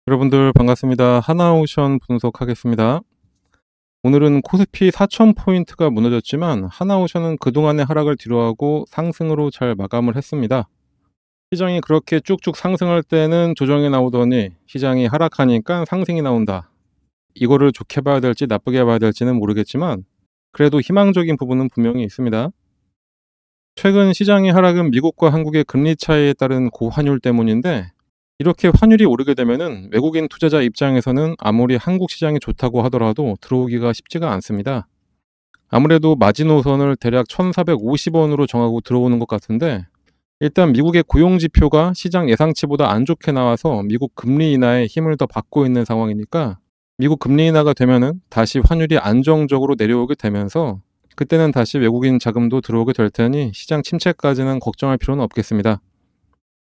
여러분들 반갑습니다. 하나오션 분석하겠습니다. 오늘은 코스피 4,000포인트가 무너졌지만 하나오션은 그동안의 하락을 뒤로하고 상승으로 잘 마감을 했습니다. 시장이 그렇게 쭉쭉 상승할 때는 조정이 나오더니 시장이 하락하니까 상승이 나온다. 이거를 좋게 봐야 될지 나쁘게 봐야 될지는 모르겠지만 그래도 희망적인 부분은 분명히 있습니다. 최근 시장의 하락은 미국과 한국의 금리 차이에 따른 고환율 때문인데, 이렇게 환율이 오르게 되면은 외국인 투자자 입장에서는 아무리 한국 시장이 좋다고 하더라도 들어오기가 쉽지가 않습니다. 아무래도 마지노선을 대략 1,450원으로 정하고 들어오는 것 같은데, 일단 미국의 고용 지표가 시장 예상치보다 안 좋게 나와서 미국 금리 인하에 힘을 더 받고 있는 상황이니까, 미국 금리 인하가 되면은 다시 환율이 안정적으로 내려오게 되면서 그때는 다시 외국인 자금도 들어오게 될 테니 시장 침체까지는 걱정할 필요는 없겠습니다.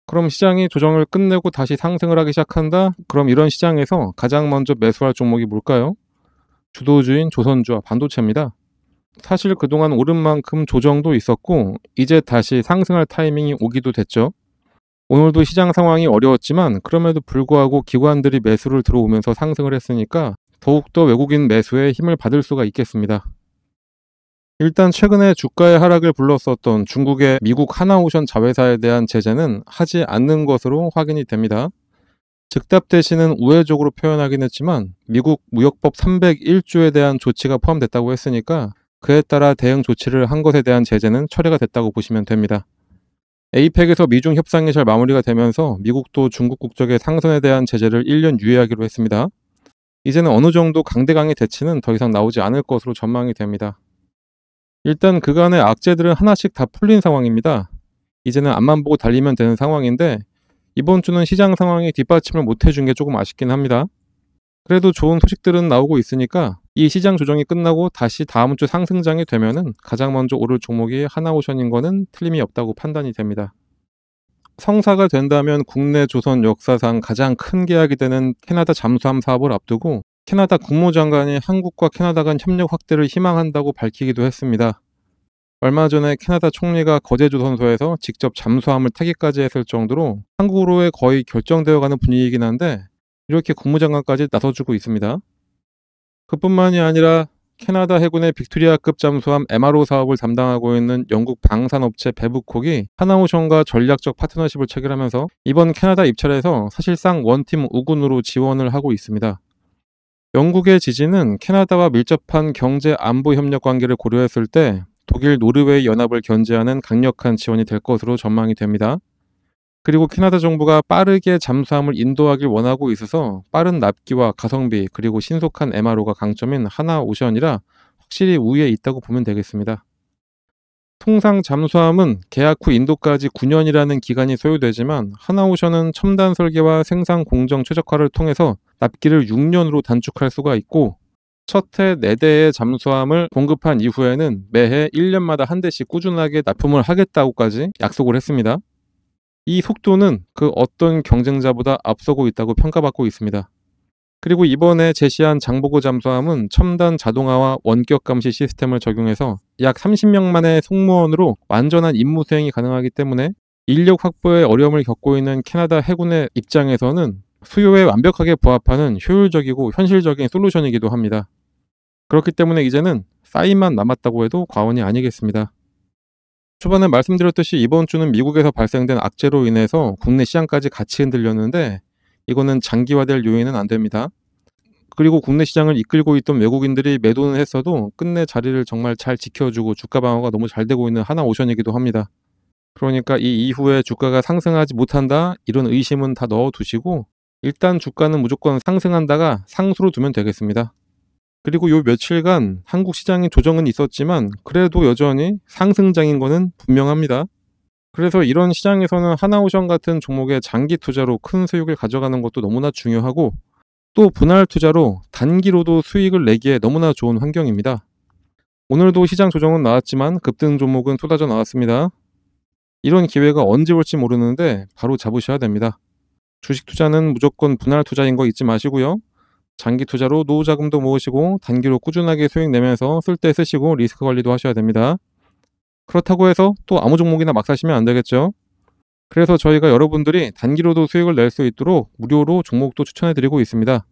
그럼 시장이 조정을 끝내고 다시 상승을 하기 시작한다? 그럼 이런 시장에서 가장 먼저 매수할 종목이 뭘까요? 주도주인 조선주와 반도체입니다. 사실 그동안 오른 만큼 조정도 있었고 이제 다시 상승할 타이밍이 오기도 됐죠. 오늘도 시장 상황이 어려웠지만 그럼에도 불구하고 기관들이 매수를 들어오면서 상승을 했으니까 더욱더 외국인 매수에 힘을 받을 수가 있겠습니다. 일단 최근에 주가의 하락을 불렀었던 중국의 미국 하나오션 자회사에 대한 제재는 하지 않는 것으로 확인이 됩니다. 즉답 대신은 우회적으로 표현하긴 했지만 미국 무역법 301조에 대한 조치가 포함됐다고 했으니까 그에 따라 대응 조치를 한 것에 대한 제재는 철회가 됐다고 보시면 됩니다. 에이펙에서 미중 협상이 잘 마무리가 되면서 미국도 중국 국적의 상선에 대한 제재를 1년 유예하기로 했습니다. 이제는 어느 정도 강대강의 대치는 더 이상 나오지 않을 것으로 전망이 됩니다. 일단 그간의 악재들은 하나씩 다 풀린 상황입니다. 이제는 앞만 보고 달리면 되는 상황인데 이번 주는 시장 상황이 뒷받침을 못 해준 게 조금 아쉽긴 합니다. 그래도 좋은 소식들은 나오고 있으니까 이 시장 조정이 끝나고 다시 다음 주 상승장이 되면은 가장 먼저 오를 종목이 하나오션인 거는 틀림이 없다고 판단이 됩니다. 성사가 된다면 국내 조선 역사상 가장 큰 계약이 되는 캐나다 잠수함 사업을 앞두고 캐나다 국무장관이 한국과 캐나다 간 협력 확대를 희망한다고 밝히기도 했습니다. 얼마 전에 캐나다 총리가 거제조선소에서 직접 잠수함을 타기까지 했을 정도로 한국으로의 거의 결정되어 가는 분위기이긴 한데 이렇게 국무장관까지 나서주고 있습니다. 그뿐만이 아니라 캐나다 해군의 빅토리아급 잠수함 MRO 사업을 담당하고 있는 영국 방산업체 베브콕이 하나오션과 전략적 파트너십을 체결하면서 이번 캐나다 입찰에서 사실상 원팀 우군으로 지원을 하고 있습니다. 영국의 지지는 캐나다와 밀접한 경제 안보 협력 관계를 고려했을 때 독일 노르웨이 연합을 견제하는 강력한 지원이 될 것으로 전망이 됩니다. 그리고 캐나다 정부가 빠르게 잠수함을 인도하길 원하고 있어서 빠른 납기와 가성비 그리고 신속한 MRO가 강점인 하나오션이라 확실히 우위에 있다고 보면 되겠습니다. 통상 잠수함은 계약 후 인도까지 9년이라는 기간이 소요되지만 하나오션은 첨단 설계와 생산 공정 최적화를 통해서 납기를 6년으로 단축할 수가 있고 첫 해 4대의 잠수함을 공급한 이후에는 매해 1년마다 한 대씩 꾸준하게 납품을 하겠다고까지 약속을 했습니다. 이 속도는 그 어떤 경쟁자보다 앞서고 있다고 평가받고 있습니다. 그리고 이번에 제시한 장보고 잠수함은 첨단 자동화와 원격 감시 시스템을 적용해서 약 30명만의 승무원으로 완전한 임무 수행이 가능하기 때문에 인력 확보에 어려움을 겪고 있는 캐나다 해군의 입장에서는 수요에 완벽하게 부합하는 효율적이고 현실적인 솔루션이기도 합니다. 그렇기 때문에 이제는 사인만 남았다고 해도 과언이 아니겠습니다. 초반에 말씀드렸듯이 이번 주는 미국에서 발생된 악재로 인해서 국내 시장까지 같이 흔들렸는데 이거는 장기화될 요인은 안 됩니다. 그리고 국내 시장을 이끌고 있던 외국인들이 매도는 했어도 끝내 자리를 정말 잘 지켜주고 주가 방어가 너무 잘 되고 있는 하나오션이기도 합니다. 그러니까 이 이후에 주가가 상승하지 못한다 이런 의심은 다 넣어두시고 일단 주가는 무조건 상승한다가 상수로 두면 되겠습니다. 그리고 요 며칠간 한국 시장이 조정은 있었지만 그래도 여전히 상승장인 거는 분명합니다. 그래서 이런 시장에서는 하나오션 같은 종목의 장기 투자로 큰 수익을 가져가는 것도 너무나 중요하고 또 분할 투자로 단기로도 수익을 내기에 너무나 좋은 환경입니다. 오늘도 시장 조정은 나왔지만 급등 종목은 쏟아져 나왔습니다. 이런 기회가 언제 올지 모르는데 바로 잡으셔야 됩니다. 주식 투자는 무조건 분할 투자인 거 잊지 마시고요. 장기 투자로 노후 자금도 모으시고 단기로 꾸준하게 수익 내면서 쓸 때 쓰시고 리스크 관리도 하셔야 됩니다. 그렇다고 해서 또 아무 종목이나 막 사시면 안 되겠죠. 그래서 저희가 여러분들이 단기로도 수익을 낼 수 있도록 무료로 종목도 추천해드리고 있습니다.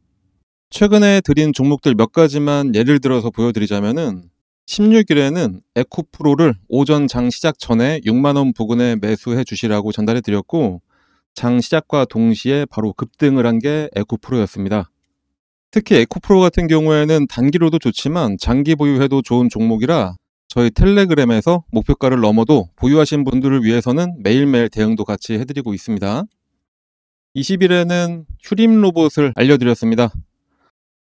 최근에 드린 종목들 몇 가지만 예를 들어서 보여드리자면은 16일에는 에코프로를 오전 장 시작 전에 6만원 부근에 매수해 주시라고 전달해 드렸고, 장 시작과 동시에 바로 급등을 한 게 에코프로였습니다. 특히 에코프로 같은 경우에는 단기로도 좋지만 장기 보유해도 좋은 종목이라 저희 텔레그램에서 목표가를 넘어도 보유하신 분들을 위해서는 매일매일 대응도 같이 해드리고 있습니다. 20일에는 휴림 로봇을 알려드렸습니다.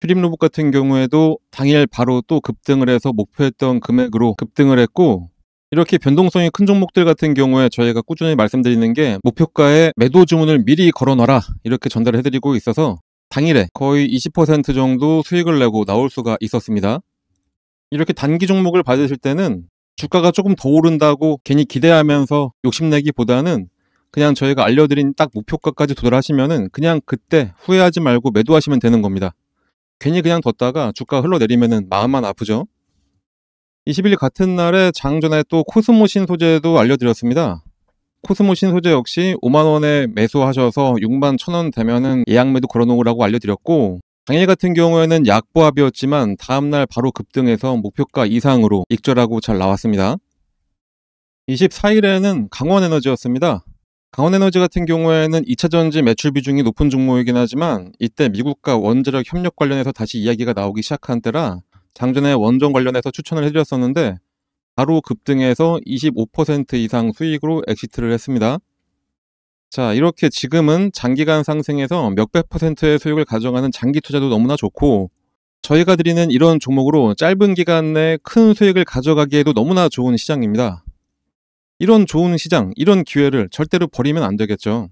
휴림 로봇 같은 경우에도 당일 바로 또 급등을 해서 목표했던 금액으로 급등을 했고, 이렇게 변동성이 큰 종목들 같은 경우에 저희가 꾸준히 말씀드리는 게 목표가에 매도 주문을 미리 걸어놔라 이렇게 전달을 해드리고 있어서 당일에 거의 20% 정도 수익을 내고 나올 수가 있었습니다. 이렇게 단기 종목을 받으실 때는 주가가 조금 더 오른다고 괜히 기대하면서 욕심내기보다는 그냥 저희가 알려드린 딱 목표가까지 도달하시면은 그냥 그때 후회하지 말고 매도하시면 되는 겁니다. 괜히 그냥 뒀다가 주가가 흘러내리면은 마음만 아프죠. 20일 같은 날에 장전에 또 코스모 신소재도 알려드렸습니다. 코스모 신소재 역시 5만원에 매수하셔서 6만 1,000원 되면은 예약 매도 걸어놓으라고 알려드렸고, 당일 같은 경우에는 약보합이었지만 다음날 바로 급등해서 목표가 이상으로 익절하고 잘 나왔습니다. 24일에는 강원에너지였습니다. 강원에너지 같은 경우에는 2차전지 매출 비중이 높은 종목이긴 하지만 이때 미국과 원자력 협력 관련해서 다시 이야기가 나오기 시작한 때라 장전에 원전 관련해서 추천을 해드렸었는데 바로 급등해서 25% 이상 수익으로 엑시트를 했습니다. 자, 이렇게 지금은 장기간 상승해서 몇백 %의 수익을 가져가는 장기 투자도 너무나 좋고, 저희가 드리는 이런 종목으로 짧은 기간 내에 큰 수익을 가져가기에도 너무나 좋은 시장입니다. 이런 좋은 시장, 이런 기회를 절대로 버리면 안 되겠죠.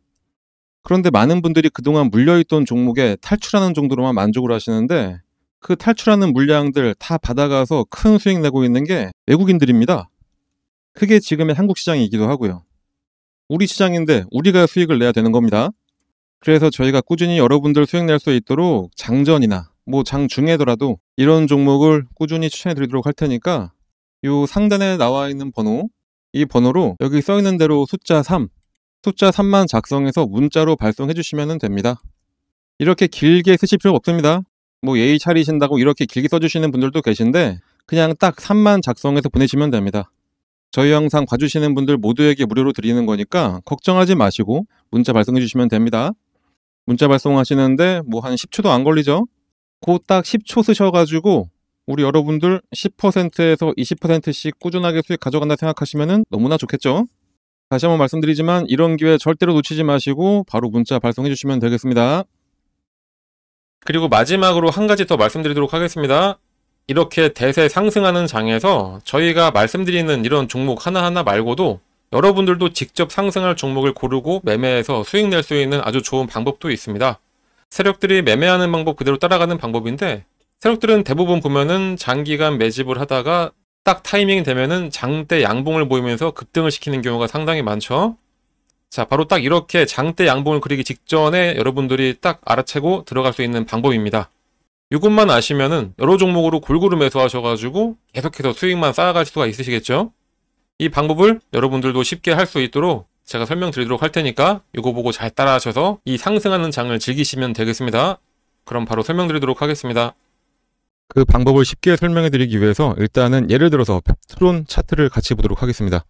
그런데 많은 분들이 그동안 물려있던 종목에 탈출하는 정도로만 만족을 하시는데 그 탈출하는 물량들 다 받아가서 큰 수익 내고 있는 게 외국인들입니다. 그게 지금의 한국 시장이기도 하고요. 우리 시장인데 우리가 수익을 내야 되는 겁니다. 그래서 저희가 꾸준히 여러분들 수익 낼 수 있도록 장전이나 장중에더라도 이런 종목을 꾸준히 추천해 드리도록 할 테니까 요 상단에 나와 있는 번호, 이 번호로 여기 써 있는 대로 숫자 3만 작성해서 문자로 발송해 주시면 됩니다. 이렇게 길게 쓰실 필요 없습니다. 예의 차리신다고 이렇게 길게 써주시는 분들도 계신데 그냥 딱 3만 작성해서 보내시면 됩니다. 저희 영상 봐주시는 분들 모두에게 무료로 드리는 거니까 걱정하지 마시고 문자 발송해 주시면 됩니다. 문자 발송하시는데 한 10초도 안 걸리죠? 그 딱 10초 쓰셔가지고 우리 여러분들 10%에서 20%씩 꾸준하게 수익 가져간다 생각하시면 너무나 좋겠죠? 다시 한번 말씀드리지만 이런 기회 절대로 놓치지 마시고 바로 문자 발송해 주시면 되겠습니다. 그리고 마지막으로 한 가지 더 말씀드리도록 하겠습니다. 이렇게 대세 상승하는 장에서 저희가 말씀드리는 이런 종목 하나하나 말고도 여러분들도 직접 상승할 종목을 고르고 매매해서 수익 낼 수 있는 아주 좋은 방법도 있습니다. 세력들이 매매하는 방법 그대로 따라가는 방법인데, 세력들은 대부분 보면은 장기간 매집을 하다가 딱 타이밍이 되면은 장대 양봉을 보이면서 급등을 시키는 경우가 상당히 많죠. 자, 바로 딱 이렇게 장대 양봉을 그리기 직전에 여러분들이 딱 알아채고 들어갈 수 있는 방법입니다. 이것만 아시면은 여러 종목으로 골고루 매수하셔가지고 계속해서 수익만 쌓아갈 수가 있으시겠죠? 이 방법을 여러분들도 쉽게 할 수 있도록 제가 설명드리도록 할 테니까 이거 보고 잘 따라하셔서 이 상승하는 장을 즐기시면 되겠습니다. 그럼 바로 설명드리도록 하겠습니다. 그 방법을 쉽게 설명해 드리기 위해서 일단은 예를 들어서 펩트론 차트를 같이 보도록 하겠습니다.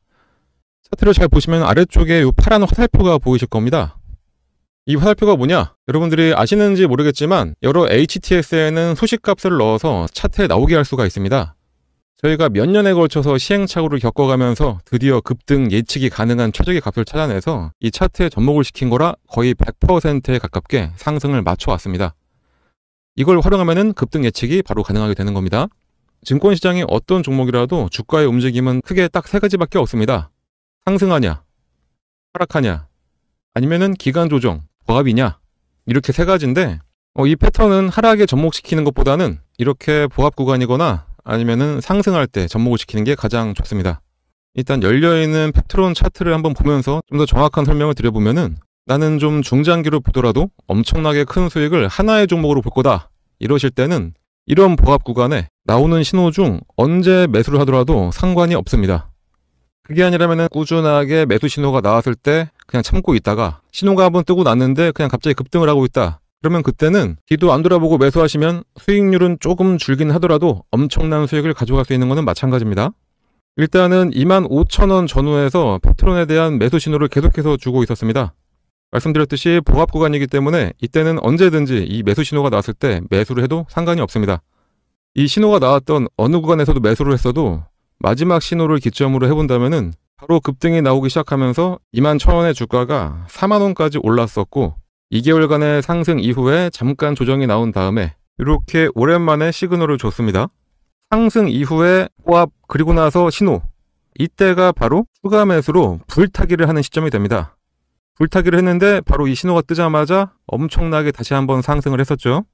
차트를 잘 보시면 아래쪽에 이 파란 화살표가 보이실 겁니다. 이 화살표가 뭐냐? 여러분들이 아시는지 모르겠지만 여러 HTS에는 소식값을 넣어서 차트에 나오게 할 수가 있습니다. 저희가 몇 년에 걸쳐서 시행착오를 겪어가면서 드디어 급등 예측이 가능한 최적의 값을 찾아내서 이 차트에 접목을 시킨 거라 거의 100%에 가깝게 상승을 맞춰왔습니다. 이걸 활용하면 급등 예측이 바로 가능하게 되는 겁니다. 증권시장이 어떤 종목이라도 주가의 움직임은 크게 딱 세 가지밖에 없습니다. 상승하냐, 하락하냐, 아니면은 기간 조정, 보합이냐, 이렇게 세 가지인데 이 패턴은 하락에 접목시키는 것보다는 이렇게 보합 구간이거나 아니면은 상승할 때 접목을 시키는 게 가장 좋습니다. 일단 열려있는 펩트론 차트를 한번 보면서 좀 더 정확한 설명을 드려보면은 나는 좀 중장기로 보더라도 엄청나게 큰 수익을 하나의 종목으로 볼 거다 이러실 때는 이런 보합 구간에 나오는 신호 중 언제 매수를 하더라도 상관이 없습니다. 그게 아니라면 꾸준하게 매수 신호가 나왔을 때 그냥 참고 있다가 신호가 한번 뜨고 났는데 그냥 갑자기 급등을 하고 있다. 그러면 그때는 뒤도 안 돌아보고 매수하시면 수익률은 조금 줄긴 하더라도 엄청난 수익을 가져갈 수 있는 것은 마찬가지입니다. 일단은 25,000원 전후에서 패트론에 대한 매수 신호를 계속해서 주고 있었습니다. 말씀드렸듯이 보합 구간이기 때문에 이때는 언제든지 이 매수 신호가 나왔을 때 매수를 해도 상관이 없습니다. 이 신호가 나왔던 어느 구간에서도 매수를 했어도 마지막 신호를 기점으로 해본다면은 바로 급등이 나오기 시작하면서 21,000원의 주가가 40,000원까지 올랐었고 2개월간의 상승 이후에 잠깐 조정이 나온 다음에 이렇게 오랜만에 시그널을 줬습니다. 상승 이후에 보합 그리고 나서 신호, 이때가 바로 추가 매수로 불타기를 하는 시점이 됩니다. 불타기를 했는데 바로 이 신호가 뜨자마자 엄청나게 다시 한번 상승을 했었죠.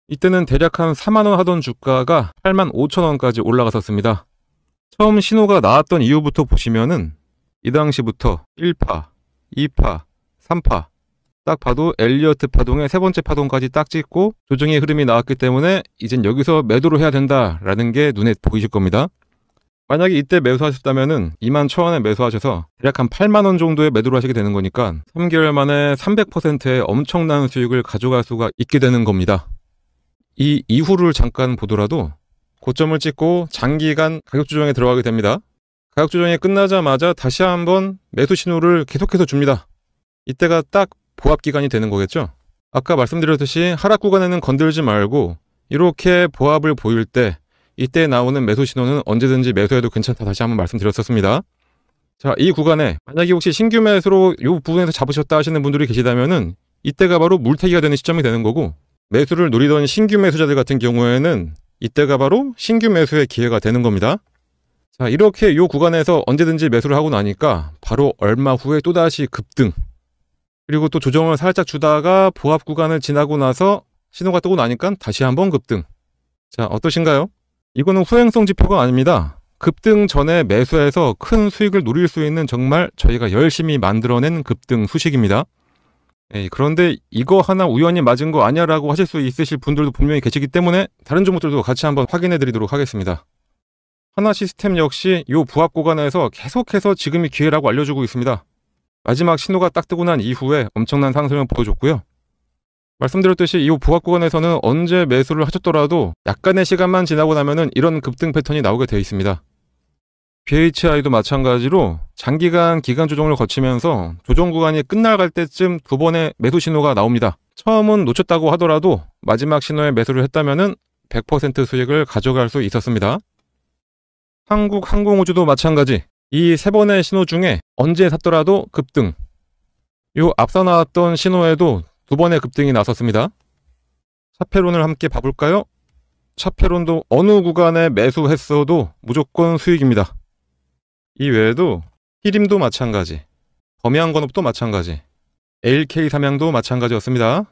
이때는 대략 한 40,000원 하던 주가가 85,000원까지 올라갔었습니다. 처음 신호가 나왔던 이후부터 보시면은 이 당시부터 1파, 2파, 3파 딱 봐도 엘리어트 파동의 세 번째 파동까지 딱 찍고 조정의 흐름이 나왔기 때문에 이젠 여기서 매도를 해야 된다라는 게 눈에 보이실 겁니다. 만약에 이때 매수하셨다면은 21,000원에 매수하셔서 대략 한 80,000원 정도의 매도를 하시게 되는 거니까 3개월 만에 300%의 엄청난 수익을 가져갈 수가 있게 되는 겁니다. 이 이후를 잠깐 보더라도 고점을 찍고 장기간 가격 조정에 들어가게 됩니다. 가격 조정이 끝나자마자 다시 한번 매수 신호를 계속해서 줍니다. 이때가 딱 보합 기간이 되는 거겠죠. 아까 말씀드렸듯이 하락 구간에는 건들지 말고 이렇게 보합을 보일 때 이때 나오는 매수 신호는 언제든지 매수해도 괜찮다 다시 한번 말씀드렸었습니다. 자, 이 구간에 만약에 혹시 신규 매수로 이 부분에서 잡으셨다 하시는 분들이 계시다면은 이때가 바로 물타기가 되는 시점이 되는 거고, 매수를 노리던 신규 매수자들 같은 경우에는 이때가 바로 신규 매수의 기회가 되는 겁니다. 자, 이렇게 이 구간에서 언제든지 매수를 하고 나니까 바로 얼마 후에 또다시 급등, 그리고 또 조정을 살짝 주다가 보합 구간을 지나고 나서 신호가 뜨고 나니까 다시 한번 급등. 자, 어떠신가요? 이거는 후행성 지표가 아닙니다. 급등 전에 매수해서 큰 수익을 노릴 수 있는 정말 저희가 열심히 만들어낸 급등 수식입니다. 그런데 이거 하나 우연히 맞은 거 아니야 라고 하실 수 있으실 분들도 분명히 계시기 때문에 다른 종목들도 같이 한번 확인해 드리도록 하겠습니다. 하나시스템 역시 이 부합 구간에서 계속해서 지금이 기회라고 알려주고 있습니다. 마지막 신호가 딱 뜨고 난 이후에 엄청난 상승을 보여줬고요. 말씀드렸듯이 이 부합 구간에서는 언제 매수를 하셨더라도 약간의 시간만 지나고 나면은 이런 급등 패턴이 나오게 되어 있습니다. BHI도 마찬가지로 장기간 기간 조정을 거치면서 조정 구간이 끝나갈 때쯤 두 번의 매수 신호가 나옵니다. 처음은 놓쳤다고 하더라도 마지막 신호에 매수를 했다면은 100% 수익을 가져갈 수 있었습니다. 한국항공우주도 마찬가지. 이 세 번의 신호 중에 언제 샀더라도 급등. 요 앞서 나왔던 신호에도 두 번의 급등이 나섰습니다. 차페론을 함께 봐볼까요? 차페론도 어느 구간에 매수했어도 무조건 수익입니다. 이 외에도 히림도 마찬가지, 범양건업도 마찬가지, LK 삼양도 마찬가지였습니다.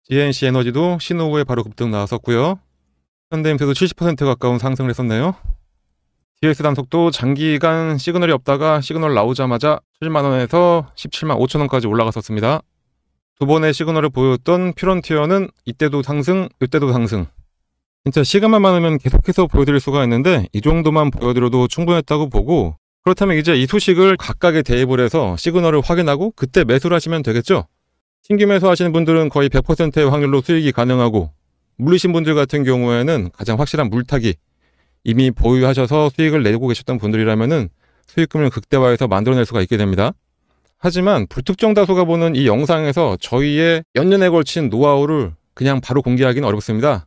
GNC 에너지도 신호 후에 바로 급등 나왔었고요. 현대임스도 70% 가까운 상승을 했었네요. DS단속도 장기간 시그널이 없다가 시그널 나오자마자 7만원에서 17만 5천원까지 올라갔었습니다. 두 번의 시그널을 보였던 퓨런티어는 이때도 상승, 이때도 상승. 진짜 시간만 많으면 계속해서 보여드릴 수가 있는데 이 정도만 보여드려도 충분했다고 보고, 그렇다면 이제 이 소식을 각각의 대입을 해서 시그널을 확인하고 그때 매수를 하시면 되겠죠. 신규 매수하시는 분들은 거의 100%의 확률로 수익이 가능하고, 물리신 분들 같은 경우에는 가장 확실한 물타기, 이미 보유하셔서 수익을 내고 계셨던 분들이라면은 수익금을 극대화해서 만들어낼 수가 있게 됩니다. 하지만 불특정 다수가 보는 이 영상에서 저희의 몇 년에 걸친 노하우를 그냥 바로 공개하기는 어렵습니다.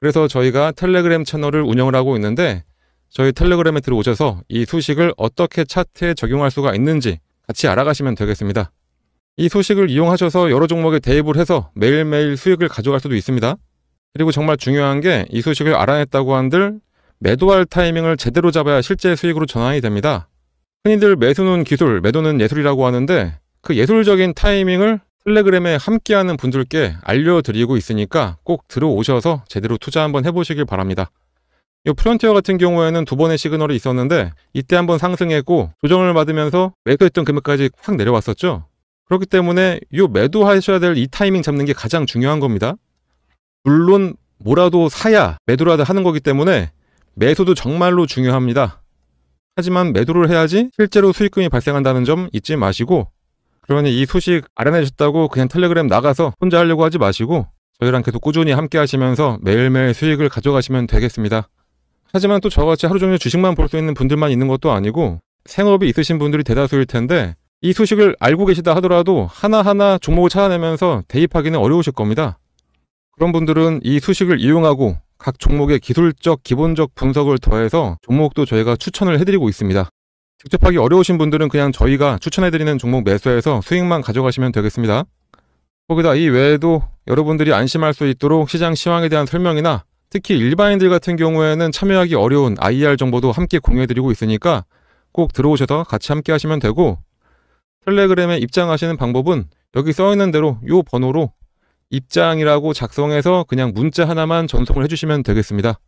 그래서 저희가 텔레그램 채널을 운영을 하고 있는데, 저희 텔레그램에 들어오셔서 이 소식을 어떻게 차트에 적용할 수가 있는지 같이 알아가시면 되겠습니다. 이 소식을 이용하셔서 여러 종목에 대입을 해서 매일매일 수익을 가져갈 수도 있습니다. 그리고 정말 중요한 게, 이 소식을 알아냈다고 한들 매도할 타이밍을 제대로 잡아야 실제 수익으로 전환이 됩니다. 흔히들 매수는 기술, 매도는 예술이라고 하는데, 그 예술적인 타이밍을 텔레그램에 함께하는 분들께 알려드리고 있으니까 꼭 들어오셔서 제대로 투자 한번 해보시길 바랍니다. 이 프론티어 같은 경우에는 두 번의 시그널이 있었는데 이때 한번 상승했고 조정을 받으면서 매도했던 금액까지 확 내려왔었죠. 그렇기 때문에 이 매도하셔야 될 이 타이밍 잡는 게 가장 중요한 겁니다. 물론 뭐라도 사야 매도라도 하는 거기 때문에 매수도 정말로 중요합니다. 하지만 매도를 해야지 실제로 수익금이 발생한다는 점 잊지 마시고, 그러니 이 소식 알아내셨다고 그냥 텔레그램 나가서 혼자 하려고 하지 마시고 저희랑 계속 꾸준히 함께 하시면서 매일매일 수익을 가져가시면 되겠습니다. 하지만 또 저같이 하루 종일 주식만 볼 수 있는 분들만 있는 것도 아니고 생업이 있으신 분들이 대다수일 텐데, 이 소식을 알고 계시다 하더라도 하나하나 종목을 찾아내면서 대입하기는 어려우실 겁니다. 그런 분들은 이 소식을 이용하고 각 종목의 기술적, 기본적 분석을 더해서 종목도 저희가 추천을 해드리고 있습니다. 직접 하기 어려우신 분들은 그냥 저희가 추천해드리는 종목 매수해서 수익만 가져가시면 되겠습니다. 거기다 이 외에도 여러분들이 안심할 수 있도록 시장 시황에 대한 설명이나 특히 일반인들 같은 경우에는 참여하기 어려운 IR 정보도 함께 공유해드리고 있으니까 꼭 들어오셔서 같이 함께 하시면 되고, 텔레그램에 입장하시는 방법은 여기 써있는 대로 이 번호로 입장이라고 작성해서 그냥 문자 하나만 전송을 해주시면 되겠습니다.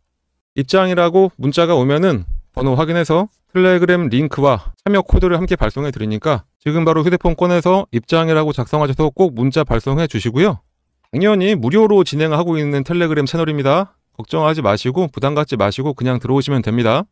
입장이라고 문자가 오면은 번호 확인해서 텔레그램 링크와 참여 코드를 함께 발송해 드리니까 지금 바로 휴대폰 꺼내서 입장이라고 작성하셔서 꼭 문자 발송해 주시고요. 당연히 무료로 진행하고 있는 텔레그램 채널입니다. 걱정하지 마시고 부담 갖지 마시고 그냥 들어오시면 됩니다.